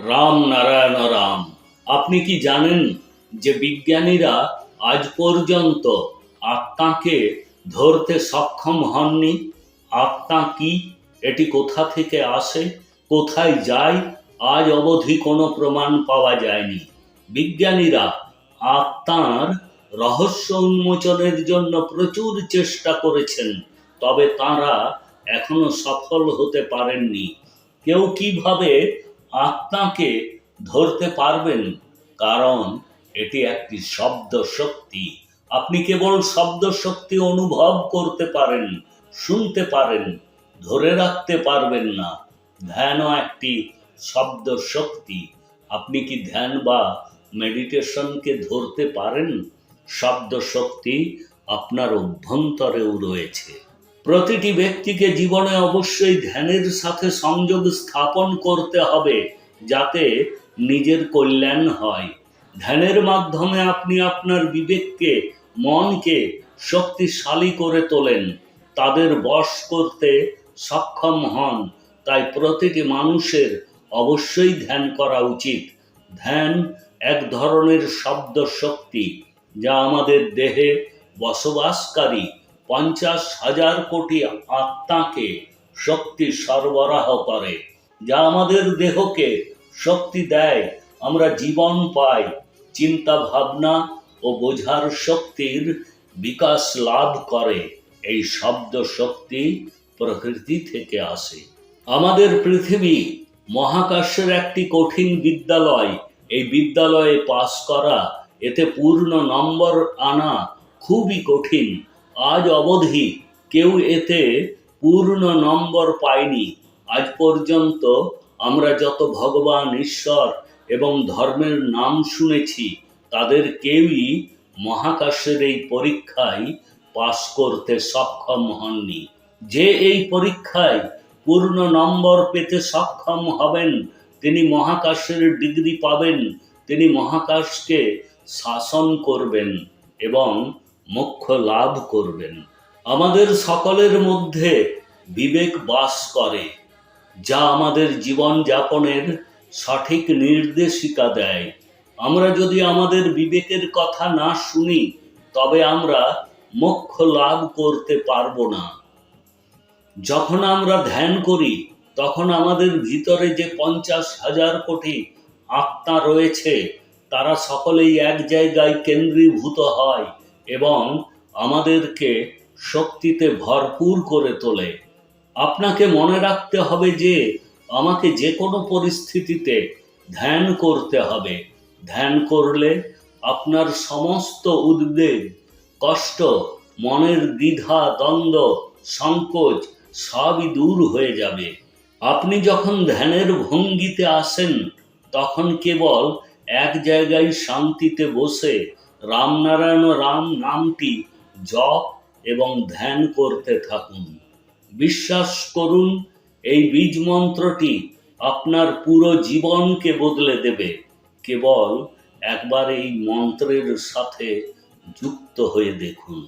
রাম নারায়ণ রাম। আপনি কি জানেন যে বিজ্ঞানীরা আজ পর্যন্ত আত্মাকে ধরতে সক্ষম হননি? আত্মা কি, এটি কোথা থেকে আসে, কোথায় যায়, আজ অবধি কোনো প্রমাণ পাওয়া যায়নি। বিজ্ঞানীরা আত্মার রহস্য উন্মোচনের জন্য প্রচুর চেষ্টা করেছেন, তবে তাঁরা এখনো সফল হতে পারেননি। কেউ কিভাবে আত্মাকে ধরতে পারবেন? কারণ এটি একটি শব্দ শক্তি। আপনি কেবল শব্দ শক্তি অনুভব করতে পারেন, শুনতে পারেন, ধরে রাখতে পারবেন না। ধ্যানও একটি শব্দ শক্তি। আপনি কি ধ্যান বা মেডিটেশনকে ধরতে পারেন? শব্দ শক্তি আপনার অভ্যন্তরেও রয়েছে। প্রতিটি ব্যক্তিকে জীবনে অবশ্যই ধ্যানের সাথে সংযোগ স্থাপন করতে হবে, যাতে নিজের কল্যাণ হয়। ধ্যানের মাধ্যমে আপনি আপনার বিবেককে, মনকে শক্তিশালী করে তোলেন, তাদের বশ করতে সক্ষম হন। তাই প্রতিটি মানুষের অবশ্যই ধ্যান করা উচিত। ধ্যান এক ধরনের শব্দ শক্তি, যা আমাদের দেহে বসবাসকারী 50,000 কোটি আত্মাকে শক্তি সরবরাহ করে, যা আমাদের দেহকে শক্তি দেয়। আমরা জীবন পাই, চিন্তা ভাবনা ও বোঝার শক্তির বিকাশ লাভ করে। এই শব্দ শক্তি প্রকৃতি থেকে আসে। আমাদের পৃথিবী মহাকাশের একটি কঠিন বিদ্যালয়। এই বিদ্যালয়ে পাস করা, এতে পূর্ণ নম্বর আনা খুবই কঠিন। আজ অবধি কেউ এতে পূর্ণ নম্বর পায়নি। আজ পর্যন্ত আমরা যত ভগবান, ঈশ্বর এবং ধর্মের নাম শুনেছি, তাদের কেউই মহাকাশের এই পরীক্ষায় পাস করতে সক্ষম হননি। যে এই পরীক্ষায় পূর্ণ নম্বর পেতে সক্ষম হবেন, তিনি মহাকাশের ডিগ্রি পাবেন, তিনি মহাকাশকে শাসন করবেন এবং মোক্ষ লাভ করবেন। আমাদের সকলের মধ্যে বিবেক বাস করে, যা আমাদের জীবন যাপনের সঠিক নির্দেশিকা দেয়। আমরা যদি আমাদের বিবেকের কথা না শুনি, তবে আমরা মোক্ষ লাভ করতে পারবো না। যখন আমরা ধ্যান করি, তখন আমাদের ভিতরে যে 50,000 কোটি আত্মা রয়েছে, তারা সকলেই এক জায়গায় কেন্দ্রীভূত হয় এবং আমাদেরকে শক্তিতে ভরপুর করে তোলে। আপনাকে মনে রাখতে হবে যে আমাকে যে কোনো পরিস্থিতিতে ধ্যান করতে হবে। ধ্যান করলে আপনার সমস্ত উদ্বেগ, কষ্ট, মনের দ্বিধা, দ্বন্দ্ব, সংকোচ সবই দূর হয়ে যাবে। আপনি যখন ধ্যানের ভঙ্গিতে আসেন, তখন কেবল এক জায়গায় শান্তিতে বসে রামনারায়ণ রাম নামটি জপ এবং ধ্যান করতে থাকুন। বিশ্বাস করুন, এই বীজ মন্ত্রটি আপনার পুরো জীবনকে বদলে দেবে। কেবল একবার এই মন্ত্রের সাথে যুক্ত হয়ে দেখুন।